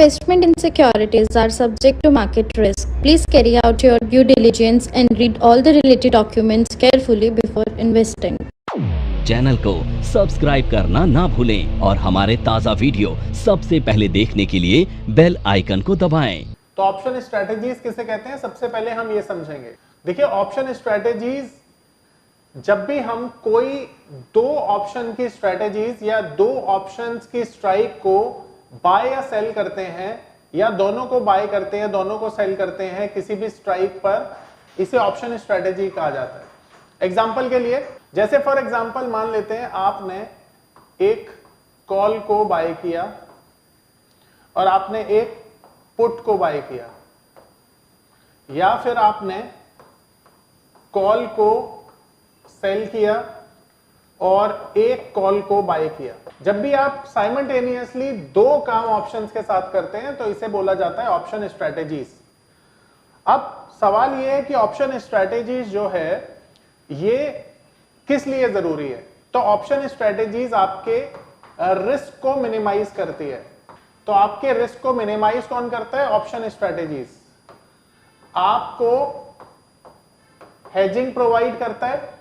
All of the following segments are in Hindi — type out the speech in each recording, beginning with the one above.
Investment in securities are subject to market risk. Please carry out your due diligence and read all the related documents carefully before investing. Channel को सब्सक्राइब करना ना भूलें और हमारे ताज़ा वीडियो सबसे पहले देखने के लिए बेल आइकन को दबाएं। तो ऑप्शन स्ट्रेटेजीज किसे कहते हैं, सबसे पहले हम ये समझेंगे। देखिए, ऑप्शन स्ट्रेटेजीज, जब भी हम कोई दो ऑप्शन की स्ट्रेटेजीज या दो ऑप्शंस की स्ट्राइक को बाय या सेल करते हैं, या दोनों को बाय करते हैं दोनों को सेल करते हैं किसी भी स्ट्राइक पर, इसे ऑप्शन स्ट्रेटेजी कहा जाता है। एग्जांपल के लिए, जैसे फॉर एग्जांपल मान लेते हैं आपने एक कॉल को बाय किया और आपने एक पुट को बाय किया, या फिर आपने कॉल को सेल किया और एक कॉल को बाय किया। जब भी आप साइमल्टेनियसली दो काम ऑप्शंस के साथ करते हैं तो इसे बोला जाता है ऑप्शन स्ट्रेटेजीज। अब सवाल यह है कि ऑप्शन स्ट्रेटेजीज जो है ये किस लिए जरूरी है। तो ऑप्शन स्ट्रेटेजीज आपके रिस्क को मिनिमाइज करती है। तो आपके रिस्क को मिनिमाइज कौन करता है? Option strategies. आपको हेजिंग प्रोवाइड करता है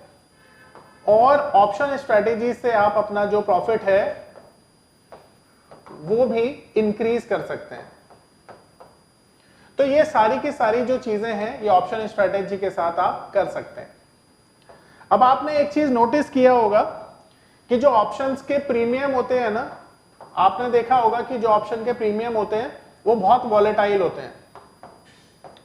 और ऑप्शन स्ट्रेटेजी से आप अपना जो प्रॉफिट है वो भी इंक्रीज कर सकते हैं। तो ये सारी की सारी जो चीजें हैं ये ऑप्शन स्ट्रेटेजी के साथ आप कर सकते हैं। अब आपने एक चीज नोटिस किया होगा कि जो ऑप्शंस के प्रीमियम होते हैं ना, आपने देखा होगा कि जो ऑप्शन के प्रीमियम होते हैं वो बहुत वॉलेटाइल होते हैं,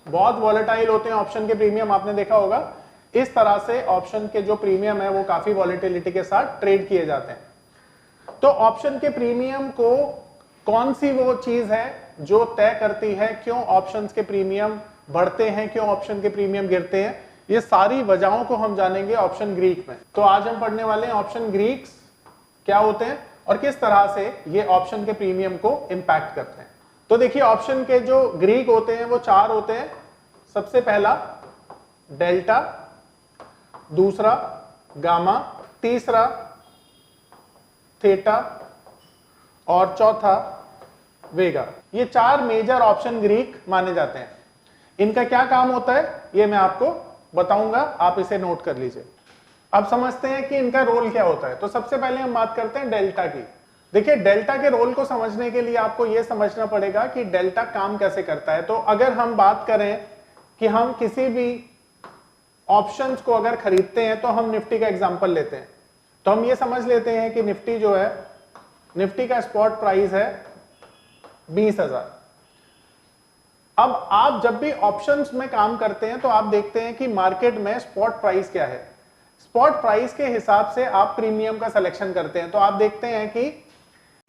बहुत वॉलेटाइल होते हैं ऑप्शन के प्रीमियम। आपने देखा होगा इस तरह से ऑप्शन के जो प्रीमियम है वो काफी वॉलेटिलिटी के साथ ट्रेड किए जाते हैं। तो ऑप्शन के प्रीमियम को कौन सी वो चीज है जो तय करती है क्यों ऑप्शंस के प्रीमियम बढ़ते हैं, क्यों ऑप्शन के प्रीमियम गिरते हैं, ये सारी वजहों को हम जानेंगे ऑप्शन ग्रीक में। तो आज हम पढ़ने वाले हैं ऑप्शन ग्रीक्स क्या होते हैं और किस तरह से ये ऑप्शन के प्रीमियम को इंपैक्ट करते हैं। तो देखिए, ऑप्शन के जो ग्रीक होते हैं वो चार होते हैं। सबसे पहला डेल्टा, दूसरा गामा, तीसरा थीटा और चौथा वेगा। ये चार मेजर ऑप्शन ग्रीक माने जाते हैं। इनका क्या काम होता है ये मैं आपको बताऊंगा, आप इसे नोट कर लीजिए। अब समझते हैं कि इनका रोल क्या होता है। तो सबसे पहले हम बात करते हैं डेल्टा की। देखिए, डेल्टा के रोल को समझने के लिए आपको यह समझना पड़ेगा कि डेल्टा काम कैसे करता है। तो अगर हम बात करें कि हम किसी भी ऑप्शंस को अगर खरीदते हैं तो हम निफ्टी का एग्जांपल लेते हैं। तो हम ये समझ लेते हैं कि निफ्टी जो है, निफ्टी का स्पॉट प्राइस है 20,000। अब आप जब भी ऑप्शंस में काम करते हैं तो आप देखते हैं कि मार्केट में स्पॉट प्राइस क्या है। स्पॉट प्राइस के हिसाब से आप प्रीमियम का सिलेक्शन करते हैं। तो आप देखते हैं कि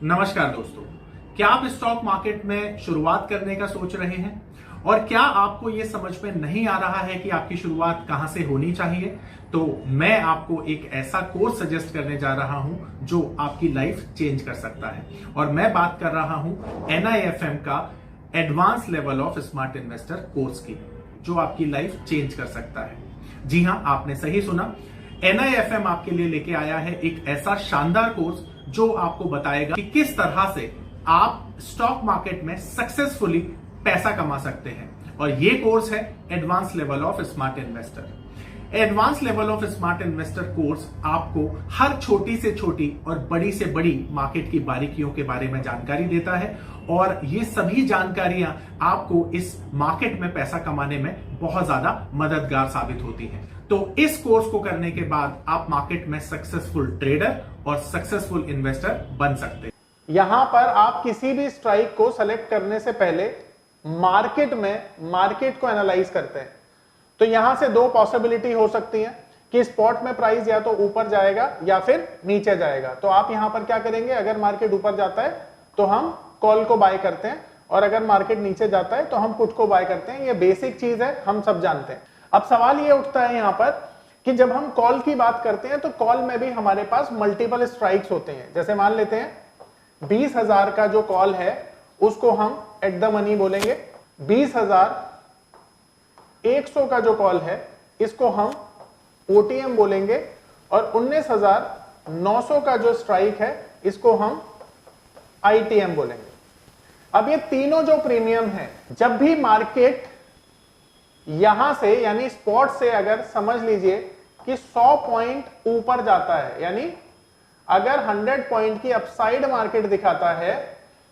नमस्कार दोस्तों, क्या आप स्टॉक मार्केट में शुरुआत करने का सोच रहे हैं और क्या आपको यह समझ में नहीं आ रहा है कि आपकी शुरुआत कहां से होनी चाहिए? तो मैं आपको एक ऐसा कोर्स सजेस्ट करने जा रहा हूं जो आपकी लाइफ चेंज कर सकता है। और मैं बात कर रहा हूं NIFM का advance level of smart investor course की, जो आपकी लाइफ चेंज कर सकता है। जी हां, आपने सही सुना। NIFM आपके लिए लेके आया है एक ऐसा शानदार कोर्स जो आपको बताएगा कि किस तरह से आप स्टॉक मार्केट में सक्सेसफुली पैसा कमा सकते हैं। और ये कोर्स है advance level of smart investor. Advance level of smart investor course आपको हर छोटी से छोटी और बड़ी से बड़ी मार्केट की बारीकियों के बारे में जानकारी देता है और ये सभी जानकारियां आपको इस मार्केट में पैसा कमाने में बहुत ज्यादा मददगार साबित होती हैं। तो इस कोर्स को करने के बाद आप मार्केट में सक्सेसफुल ट्रेडर और सक्सेसफुल इन्वेस्टर बन सकते हैं। यहां पर आप किसी भी स्ट्राइक को सेलेक्ट करने से पहले मार्केट को एनालाइज करते हैं। तो यहां से दो पॉसिबिलिटी हो सकती है कि स्पॉट में प्राइस या तो ऊपर जाएगा या फिर नीचे जाएगा। तो आप यहां पर क्या करेंगे, अगर मार्केट ऊपर जाता है तो हम कॉल को बाय करते हैं और अगर मार्केट नीचे जाता है तो हम पुट को बाय करते हैं। ये बेसिक चीज है, हम सब जानते हैं। अब सवाल ये उठता है यहां पर कि जब हम कॉल की बात करते हैं तो कॉल में भी हमारे पास मल्टीपल स्ट्राइक्स होते हैं। जैसे मान लेते हैं 20,000 का जो कॉल है उसको हम एट द मनी बोलेंगे। 20,000 100 का जो कॉल है इसको हम OTM बोलेंगे और 19,900 का जो स्ट्राइक है इसको हम ITM बोलेंगे। अब ये तीनों जो प्रीमियम है, जब भी मार्केट यहां से यानी स्पॉट से अगर समझ लीजिए कि 100 पॉइंट ऊपर जाता है, यानी अगर 100 पॉइंट की अपसाइड मार्केट दिखाता है,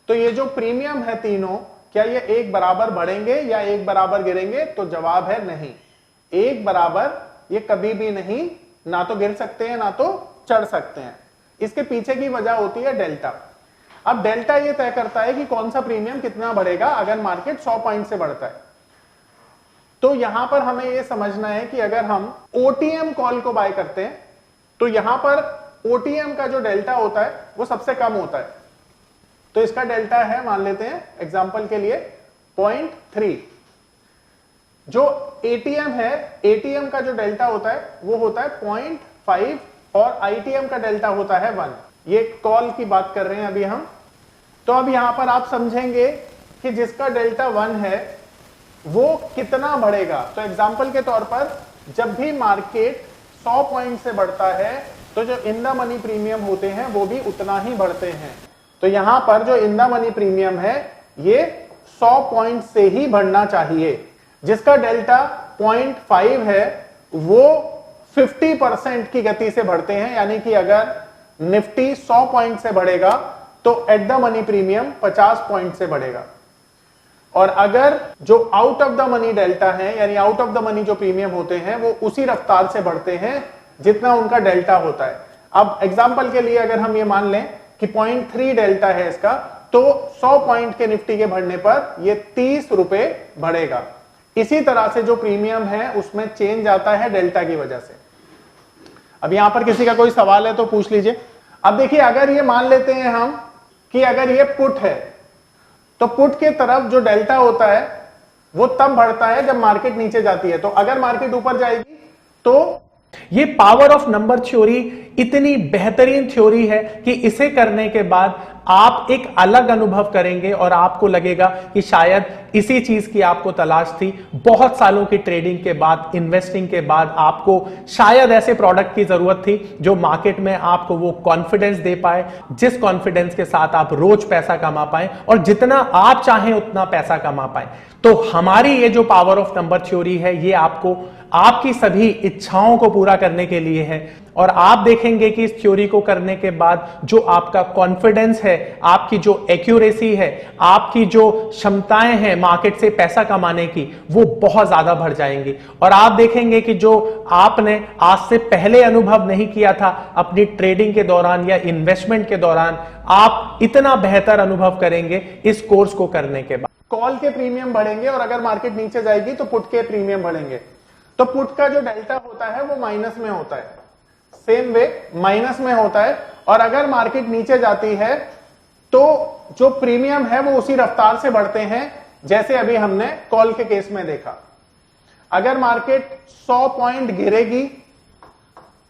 तो ये जो प्रीमियम है तीनों, क्या ये एक बराबर बढ़ेंगे या एक बराबर गिरेंगे? तो जवाब है नहीं, एक बराबर ये कभी भी नहीं, ना तो गिर सकते हैं ना तो चढ़ सकते हैं। इसके पीछे की वजह होती है डेल्टा। अब डेल्टा ये तय करता है कि कौन सा प्रीमियम कितना बढ़ेगा अगर मार्केट 100 पॉइंट से बढ़ता है। तो यहां पर हमें यह समझना है कि अगर हम ओटीएम कॉल को बाय करते हैं तो यहां पर ओटीएम का जो डेल्टा होता है वो सबसे कम होता है। तो इसका डेल्टा है, मान लेते हैं एग्जांपल के लिए 0.3। जो एटीएम है, एटीएम का जो डेल्टा होता है वो होता है 0.5 और आईटीएम का डेल्टा होता है 1। ये कॉल की बात कर रहे हैं अभी हम। तो अब यहां पर आप समझेंगे कि जिसका डेल्टा 1 है वो कितना बढ़ेगा। तो एग्जांपल के तौर पर जब भी मार्केट 100 पॉइंट से बढ़ता है तो जो इन द मनी प्रीमियम होते हैं वो भी उतना ही बढ़ते हैं। तो यहां पर जो इन द मनी प्रीमियम है ये 100 पॉइंट से ही बढ़ना चाहिए। जिसका डेल्टा 0.5 है वो 50% की गति से बढ़ते हैं, यानी कि अगर निफ्टी 100 पॉइंट से बढ़ेगा तो at the money premium 50 point से बढ़ेगा। और अगर जो out of the money delta है, यानी आउट ऑफ द मनी जो प्रीमियम होते हैं वो उसी रफ्तार से बढ़ते हैं जितना उनका डेल्टा होता है। अब एग्जांपल के लिए अगर हम ये मान लें कि 0.3 डेल्टा है इसका, तो 100 पॉइंट के निफ्टी के बढ़ने पर ये 30 रुपए बढ़ेगा। इसी तरह से जो प्रीमियम है उसमें चेंज आता है डेल्टा की वजह से। अब यहां पर किसी का कोई सवाल है तो पूछ लीजिए। अब देखिए, अगर ये मान लेते हैं हम कि अगर ये पुट है तो पुट के तरफ जो डेल्टा होता है वो तब बढ़ता है जब मार्केट नीचे जाती है। तो अगर मार्केट ऊपर जाएगी तो ये पावर ऑफ नंबर थ्योरी इतनी बेहतरीन थ्योरी है कि इसे करने के बाद आप एक अलग अनुभव करेंगे और आपको लगेगा कि शायद इसी चीज की आपको तलाश थी। बहुत सालों की ट्रेडिंग के बाद, इन्वेस्टिंग के बाद आपको शायद ऐसे प्रोडक्ट की जरूरत थी जो मार्केट में आपको वो कॉन्फिडेंस दे पाए, जिस कॉन्फिडेंस के साथ आप रोज पैसा कमा पाए और जितना आप चाहें उतना पैसा कमा पाए। तो हमारी ये जो पावर ऑफ नंबर थ्योरी है ये आपको आपकी सभी इच्छाओं को पूरा करने के लिए है। और आप देखेंगे कि इस थ्योरी को करने के बाद जो आपका कॉन्फिडेंस है, आपकी जो एक्यूरेसी है, आपकी जो क्षमताएं हैं मार्केट से पैसा कमाने की, वो बहुत ज्यादा बढ़ जाएंगी। और आप देखेंगे कि जो आपने आज से पहले अनुभव नहीं किया था अपनी ट्रेडिंग के दौरान या इन्वेस्टमेंट के दौरान, आप इतना बेहतर अनुभव करेंगे इस कोर्स को करने के बाद। कॉल के प्रीमियम बढ़ेंगे और अगर मार्केट नीचे जाएगी तो पुट के प्रीमियम बढ़ेंगे। तो पुट का जो डेल्टा होता है वो माइनस में होता है, सेम वे माइनस में होता है। और अगर मार्केट नीचे जाती है तो जो प्रीमियम है वो उसी रफ्तार से बढ़ते हैं जैसे अभी हमने कॉल के केस में देखा। अगर मार्केट 100 पॉइंट गिरेगी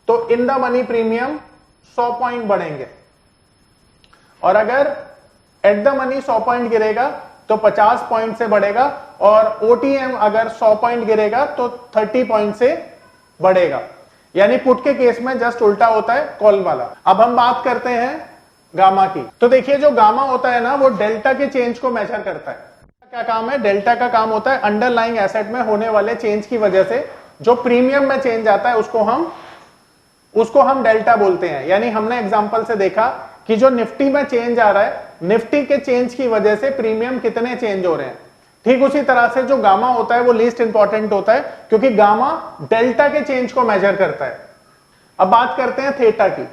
तो in the money premium 100 point बढ़ेंगे, और अगर एट द मनी 100 पॉइंट गिरेगा तो 50 पॉइंट से बढ़ेगा, और ओटीएम अगर 100 पॉइंट गिरेगा तो 30 पॉइंट से बढ़ेगा। यानी पुट के केस में जस्ट उल्टा होता है कॉल वाला। अब हम बात करते हैं गामा की। तो देखिए, जो गामा होता है ना वो डेल्टा के चेंज को मेजर करता है। क्या काम है? डेल्टा का काम होता है अंडरलाइंग एसेट में होने वाले चेंज की वजह से जो प्रीमियम में चेंज आता है उसको हम डेल्टा बोलते हैं। यानी हमने एग्जांपल से देखा कि जो निफ्टी में चेंज आ रहा है, निफ्टी के चेंज की वजह से प्रीमियम कितने चेंज हो रहे हैं। ठीक उसी तरह से जो गामा होता है वो लीस्ट इंपॉर्टेंट होता है क्योंकि गामा डेल्टा के चेंज को मेजर करता है। अब बात करते हैं थीटा की।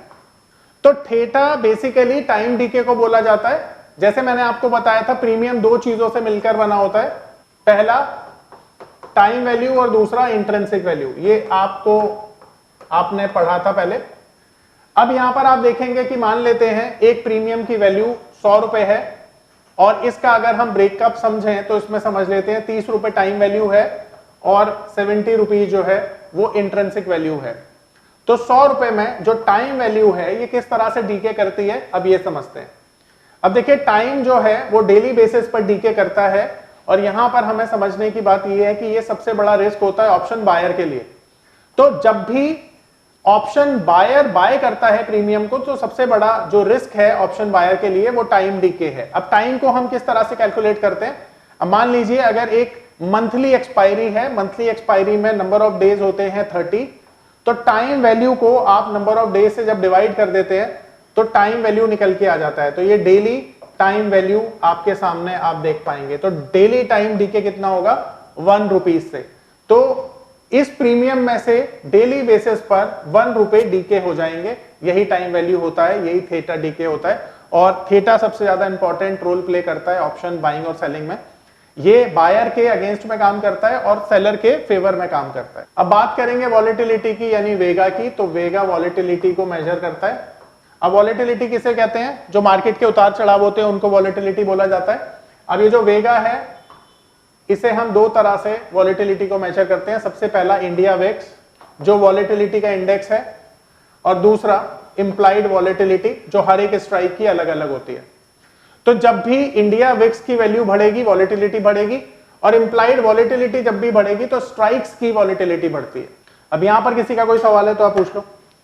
तो थीटा बेसिकली टाइम डीके को बोला जाता है। जैसे मैंने आपको बताया था, प्रीमियम दो चीजों से मिलकर बना होता है, पहला टाइम वैल्यू और दूसरा इंट्रिंसिक वैल्यू। ये आपने पढ़ा था पहले। अब यहां पर आप देखेंगे कि मान लेते हैं एक प्रीमियम की वैल्यू 100 रुपए है और इसका अगर हम ब्रेकअप समझें तो इसमें समझ लेते हैं 30 रुपए टाइम वैल्यू है और 70 रुपीज जो है वो इंट्रिंसिक वैल्यू है। तो 100 रुपए में जो टाइम वैल्यू है ये किस तरह से डीके करती है, अब ये समझते हैं। अब देखिए, टाइम जो है वो डेली बेसिस पर डीके करता है और यहां पर हमें समझने की बात यह है कि ये सबसे बड़ा रिस्क होता है ऑप्शन बायर के लिए। तो जब भी ऑप्शन बायर बाय करता है प्रीमियम को, तो सबसे बड़ा जो रिस्क है ऑप्शन बायर के लिए वो टाइम डीके है। अब टाइम को हम किस तरह से कैलकुलेट करते हैं? अब मान लीजिए अगर एक मंथली एक्सपायरी है, मंथली एक्सपायरी में नंबर ऑफ डेज होते हैं 30, तो टाइम वैल्यू को आप नंबर ऑफ डेज से जब डिवाइड कर देते हैं तो टाइम वैल्यू निकल के आ जाता है। तो ये डेली टाइम वैल्यू आपके सामने आप देख पाएंगे। तो डेली टाइम डीके कितना होगा? 1 रुपीज से। तो इस प्रीमियम में से डेली बेसिस पर 1 रुपए डीके हो जाएंगे। यही टाइम वैल्यू होता है, यही थीटा डीके होता है। और थीटा सबसे ज्यादा इंपॉर्टेंट रोल प्ले करता है ऑप्शन बाइंग और सेलिंग में। ये बायर के अगेंस्ट में काम करता है और सेलर के फेवर में काम करता है। अब बात करेंगे वॉलेटिलिटी की, यानी वेगा की। तो वेगा वॉलेटिलिटी को मेजर करता है। अब वॉलेटिलिटी किसे कहते हैं? जो मार्केट के उतार चढ़ाव होते हैं उनको वॉलेटिलिटी बोला जाता है। अब ये जो वेगा है इसे हम दो तरह से वॉलेटिलिटी को मेजर करते हैं। सबसे पहला इंडिया विक्स, जो वॉलेटिलिटी का इंडेक्स है, और दूसरा इंप्लाइड वॉलेटिलिटी, जो हर एक स्ट्राइक की अलग अलग होती है। तो जब भी इंडिया विक्स की वैल्यू बढ़ेगी वॉलेटिलिटी बढ़ेगी, और इंप्लाइड वॉलेटिलिटी जब भी बढ़ेगी तो स्ट्राइक्स की वॉलेटिलिटी बढ़ती है। अब यहां पर किसी का कोई सवाल है तो आप पूछ लो।